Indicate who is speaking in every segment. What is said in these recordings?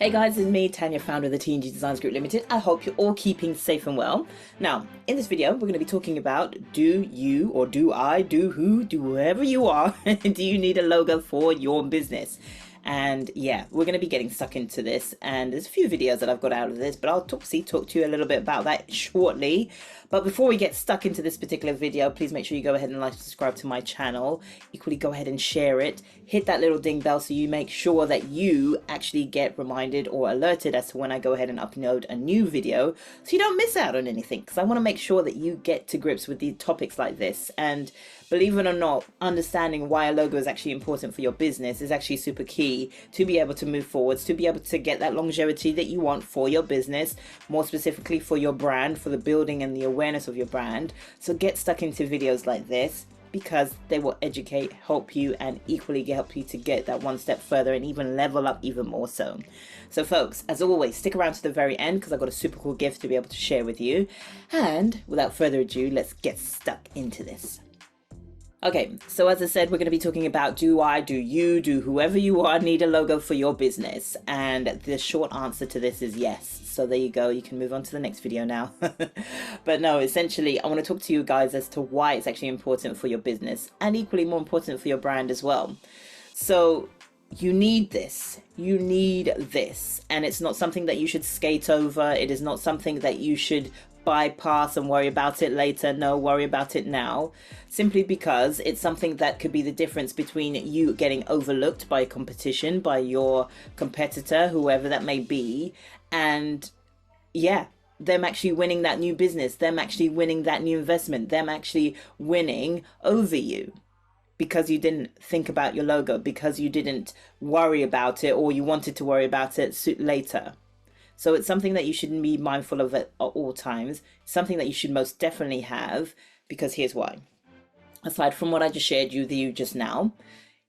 Speaker 1: Hey guys, it's me, Tanya, founder of the TNG Designs Group Limited. I hope you're all keeping safe and well. Now, in this video, we're going to be talking about do you, or do I, do who, do whoever you are, do you need a logo for your business? And yeah, we're going to be getting stuck into this, and there's a few videos that I've got out of this, but I'll talk to you a little bit about that shortly. But before we get stuck into this particular video, please make sure you go ahead and like and subscribe to my channel. Equally, go ahead and share it. Hit that little ding bell so you make sure that you actually get reminded or alerted as to when I go ahead and upload a new video, so you don't miss out on anything, because I want to make sure that you get to grips with the topics like this. And believe it or not, understanding why a logo is actually important for your business is actually super key to be able to move forwards, to be able to get that longevity that you want for your business, more specifically for your brand, for the building and the awareness of your brand. So get stuck into videos like this, because they will educate, help you, and equally help you to get that one step further and even level up even more so. So folks, as always, stick around to the very end, because I've got a super cool gift to be able to share with you. And without further ado, let's get stuck into this. Okay, so as I said, we're going to be talking about do I, do you, do whoever you are need a logo for your business? And the short answer to this is yes. So there you go, you can move on to the next video now. But no, essentially, I want to talk to you guys as to why it's actually important for your business, and equally more important for your brand as well. So you need this, and it's not something that you should skate over. It is not something that you should bypass and worry about it later. No, worry about it now, simply because it's something that could be the difference between you getting overlooked by competition, by your competitor, whoever that may be, and yeah, them actually winning that new business, them actually winning that new investment, them actually winning over you, because you didn't think about your logo, because you didn't worry about it, or you wanted to worry about it later. So it's something that you should be mindful of at all times, something that you should most definitely have, because here's why. Aside from what I just shared with you just now,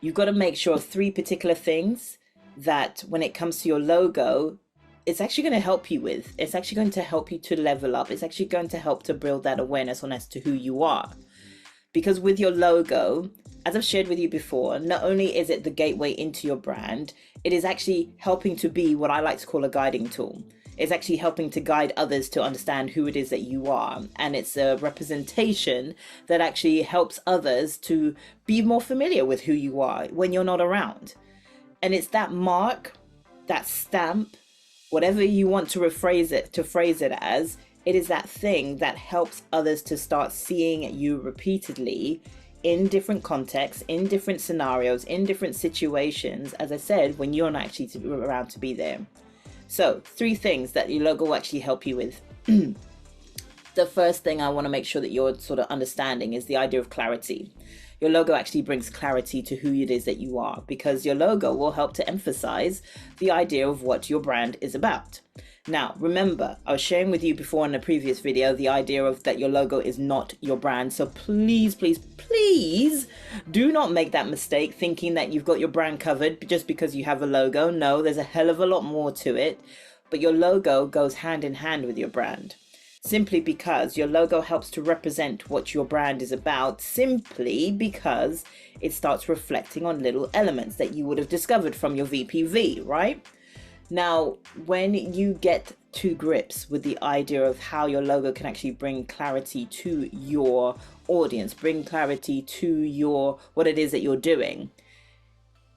Speaker 1: you've got to make sure of 3 particular things that when it comes to your logo, it's actually going to help you with. It's actually going to help you to level up. It's actually going to help to build that awareness on as to who you are. Because with your logo, as I've shared with you before, not only is it the gateway into your brand, it is actually helping to be what I like to call a guiding tool. It's actually helping to guide others to understand who it is that you are. And it's a representation that actually helps others to be more familiar with who you are when you're not around. And it's that mark, that stamp, whatever you want to phrase it as, it is that thing that helps others to start seeing you repeatedly in different contexts, in different scenarios, in different situations, as I said, when you're not actually around to be there. So 3 things that your logo will actually help you with. The first thing I want to make sure that you're sort of understanding is the idea of clarity. Your logo actually brings clarity to who it is that you are, because your logo will help to emphasize the idea of what your brand is about. Now, remember, I was sharing with you before in a previous video the idea of that your logo is not your brand. So please, please, please do not make that mistake thinking that you've got your brand covered just because you have a logo. No, there's a hell of a lot more to it. But your logo goes hand in hand with your brand, simply because your logo helps to represent what your brand is about, simply because it starts reflecting on little elements that you would have discovered from your VPV, right? Now, when you get to grips with the idea of how your logo can actually bring clarity to your audience, bring clarity to what it is that you're doing,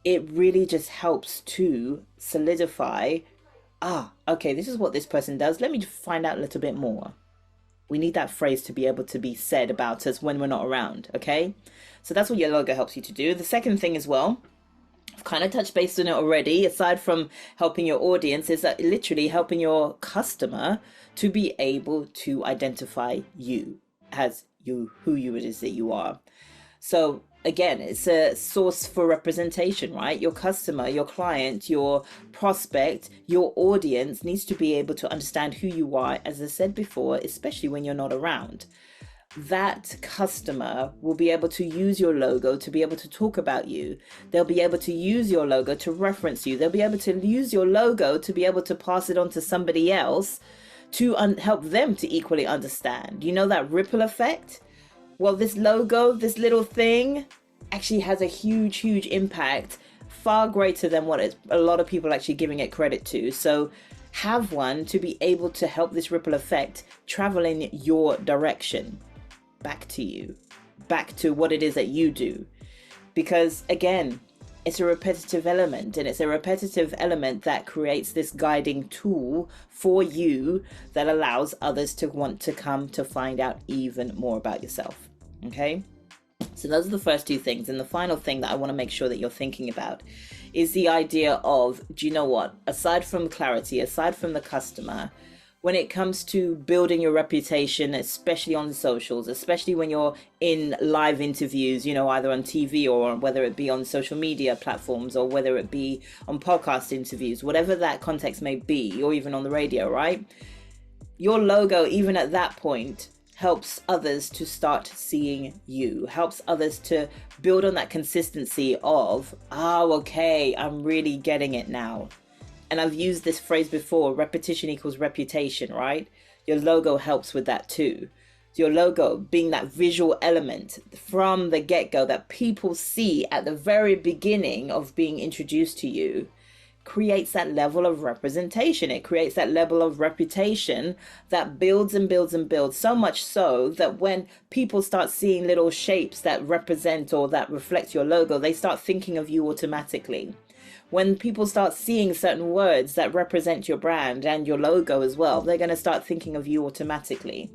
Speaker 1: it really just helps to solidify, okay, this is what this person does. Let me find out a little bit more. We need that phrase to be able to be said about us when we're not around, okay? So that's what your logo helps you to do. The second thing as well, I've kind of touched base on it already, aside from helping your audience, is that literally helping your customer to be able to identify you as who it is that you are. So again, it's a source for representation, right? Your customer, your client, your prospect, your audience needs to be able to understand who you are, as I said before, especially when you're not around. That customer will be able to use your logo to be able to talk about you. They'll be able to use your logo to reference you. They'll be able to use your logo to be able to pass it on to somebody else to help them to equally understand. You know that ripple effect? Well, this logo, this little thing, actually has a huge, huge impact far greater than what a lot of people are actually giving it credit to. So have one to be able to help this ripple effect travel in your direction, back to you, back to what it is that you do. Because again, it's a repetitive element, and it's a repetitive element that creates this guiding tool for you that allows others to want to come to find out even more about yourself. Okay? So those are the first two things. And the final thing that I want to make sure that you're thinking about is the idea of, do you know what? Aside from clarity, aside from the customer, when it comes to building your reputation, especially on socials, especially when you're in live interviews, you know, either on TV or whether it be on social media platforms or whether it be on podcast interviews, whatever that context may be, or even on the radio, right? Your logo, even at that point, helps others to start seeing you, helps others to build on that consistency of, oh, okay, I'm really getting it now. And I've used this phrase before, repetition equals reputation, right? Your logo helps with that too. Your logo being that visual element from the get-go that people see at the very beginning of being introduced to you creates that level of representation. It creates that level of reputation that builds and builds and builds, so much so that when people start seeing little shapes that represent or that reflect your logo, they start thinking of you automatically. When people start seeing certain words that represent your brand and your logo as well, they're going to start thinking of you automatically.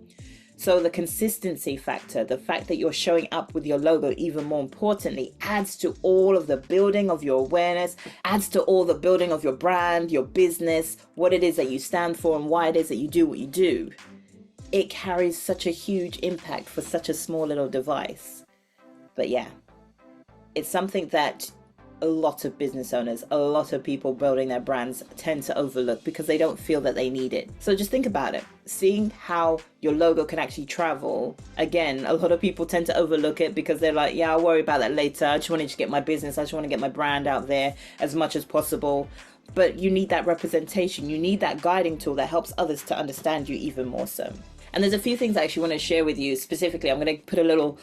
Speaker 1: So the consistency factor, the fact that you're showing up with your logo, even more importantly, adds to all of the building of your awareness, adds to all the building of your brand, your business, what it is that you stand for and why it is that you do what you do. It carries such a huge impact for such a small little device. But yeah, it's something that a lot of business owners, a lot of people building their brands tend to overlook because they don't feel that they need it. So just think about it. Seeing how your logo can actually travel. Again, a lot of people tend to overlook it because they're like, yeah, I'll worry about that later. I just want to get my business. I just want to get my brand out there as much as possible. But you need that representation. You need that guiding tool that helps others to understand you even more so. And there's a few things I actually want to share with you specifically. I'm going to put a little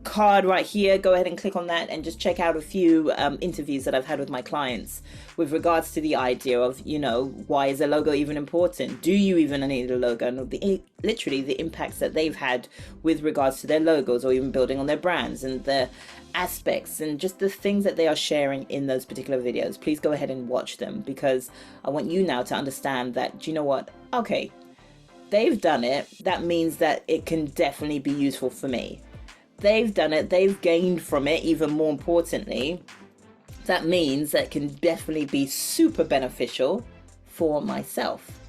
Speaker 1: card right here. Go ahead and click on that and just check out a few interviews that I've had with my clients with regards to the idea of, you know, why is a logo even important? Do you even need a logo? And literally the impacts that they've had with regards to their logos or even building on their brands and the aspects and just the things that they are sharing in those particular videos. Please go ahead and watch them because I want you now to understand that, do you know what? Okay, they've done it. That means that it can definitely be useful for me. They've done it, they've gained from it, even more importantly. That means that it can definitely be super beneficial for myself.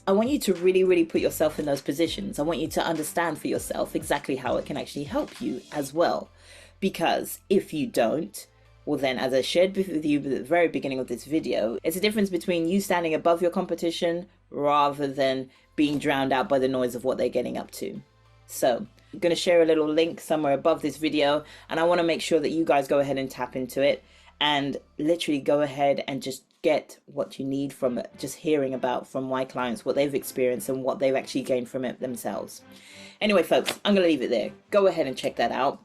Speaker 1: I want you to really, really put yourself in those positions. I want you to understand for yourself exactly how it can actually help you as well. Because if you don't, well then, as I shared with you at the very beginning of this video, it's a difference between you standing above your competition rather than being drowned out by the noise of what they're getting up to. So I'm going to share a little link somewhere above this video, and I want to make sure that you guys go ahead and tap into it and literally go ahead and just get what you need from it, just hearing about from my clients what they've experienced and what they've actually gained from it themselves. Anyway, folks, I'm going to leave it there. Go ahead and check that out.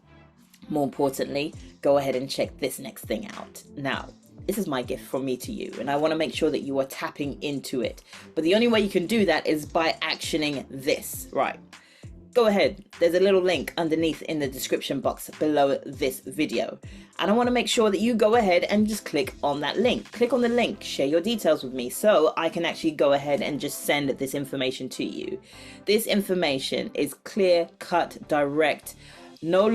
Speaker 1: More importantly, go ahead and check this next thing out. Now, this is my gift from me to you, and I want to make sure that you are tapping into it. But the only way you can do that is by actioning this, right? Go ahead, there's a little link underneath in the description box below this video. And I want to make sure that you go ahead and just click on that link. Click on the link, share your details with me so I can actually go ahead and just send this information to you. This information is clear, cut, direct, not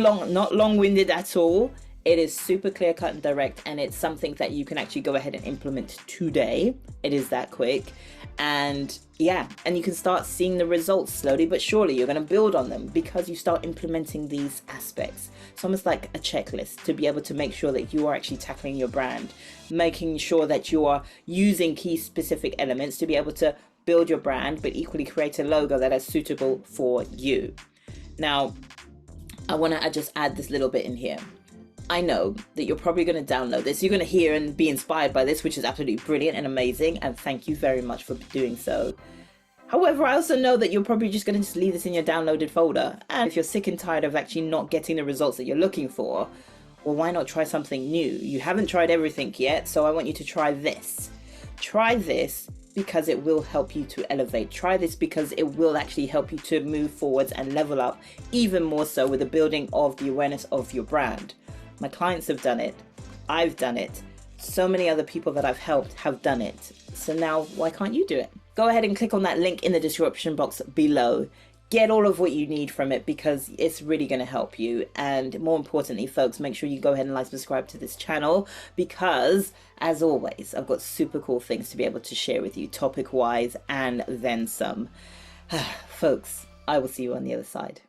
Speaker 1: long-winded at all. It is super clear, cut, and direct, and it's something that you can actually go ahead and implement today. It is that quick. And yeah, and you can start seeing the results slowly but surely. You're going to build on them because you start implementing these aspects. It's almost like a checklist to be able to make sure that you are actually tackling your brand, making sure that you are using key specific elements to be able to build your brand, but equally create a logo that is suitable for you. Now, I want to just add this little bit in here. I know that you're probably going to download this. You're going to hear and be inspired by this, which is absolutely brilliant and amazing. And thank you very much for doing so. However, I also know that you're probably just going to leave this in your downloaded folder. And if you're sick and tired of actually not getting the results that you're looking for, Well, why not try something new? You haven't tried everything yet, so I want you to try this. Try this because it will help you to elevate. Try this because it will actually help you to move forwards and level up even more so with the building of the awareness of your brand. My clients have done it. I've done it. So many other people that I've helped have done it. So now why can't you do it? Go ahead and click on that link in the description box below. Get all of what you need from it because it's really going to help you. And more importantly, folks, make sure you go ahead and like, subscribe to this channel because, as always, I've got super cool things to be able to share with you topic-wise and then some. Folks, I will see you on the other side.